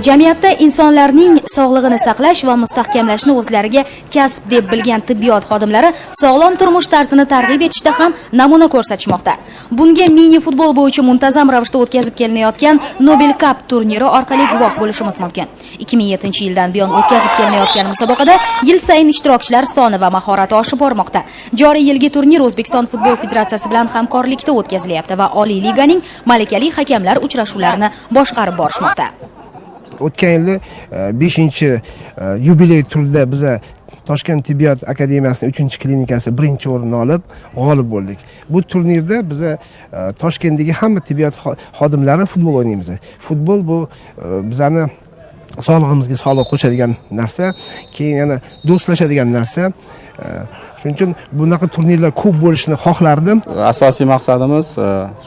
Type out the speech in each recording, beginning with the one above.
Jamiyatda insonlarning sog'lig'ini saqlash va mustahkamlashni o'zlariga kasb deb bilgan tibbiyot xodimlari sog'lom turmush tarzini targ'ib etishda ham namuna ko'rsatishmoqda. Bunga mini futbol bo'yicha muntazam ravishda o'tkazib kelinayotgan Nobel Cup turniri orqali guvoh bo'lishimiz mumkin. 2007-yildan buyon o'tkazib kelinayotgan musobaqada yil sayin ishtirokchilar soni va mahorati oshib bormoqda. Joriy yilgi turnir O'zbekiston futbol federatsiyasi bilan hamkorlikda o'tkazilyapti va Oliy liganing malakali hakamlar uchrashuvlarini boshqarib borishmoqda. O'tgan yili 5-yubiley turida biz Toshkent tibbiyot akademiyasining 3-klinikasi 1-o'rinni olib g'olib bo'ldik. Bu turnirda biz Toshkentdagi hamma tibbiyot xodimlari futbol o'ynaymiz. Futbol bu bizani sog'lig'imizga sog'liq qo'shadigan narsa, keyin yana do'stlashadigan narsa. Shuning uchun bunaqa turnirlar ko'p bo'lishini xohlardim. Asosiy maqsadimiz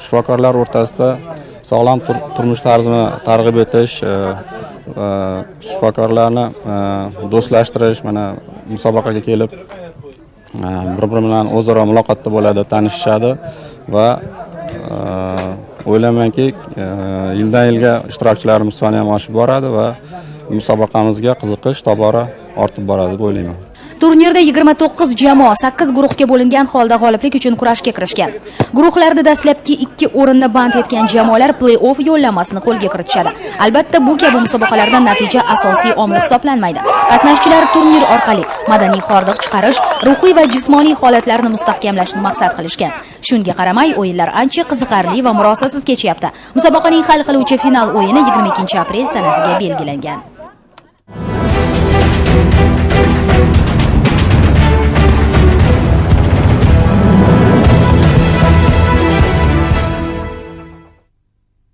shifokorlar o'rtasida sog'lom turmush tarzini targ'ib etish, shifokorlarni do'stlashtirish, mana musobaqaga kelib bir-biri bilan o'zaro muloqotda bo'ladi, tanishishadi va o'ylaymanki, yildan yilga ishtirokchilarimiz soni ham oshib boradi va musobaqamizga qiziqish tobora ortib boradi deb o'ylayman. Turnirda 29 jamoa 8 guruhga bo'lingan holda g'oliblik uchun kurashga kirishgan. Guruhlarda dastlabki 2 o'rinni band etgan jamoalar play-off yo'llanmasini qo'lga kiritishadi. Albatta, bu kabi musobaqalarda natija asosiy omil hisoblanmaydi. Qatnashchilar turnir orqali madaniy hordiq chiqarish, ruhiy va jismoniy holatlarini mustahkamlashni maqsad qilishgan. Shunga qaramay, o'yinlar ancha qiziqarli va murosasiz kechyapti. Musobaqaning hal qiluvchi final o'yini 22 aprel sanasiga belgilangan.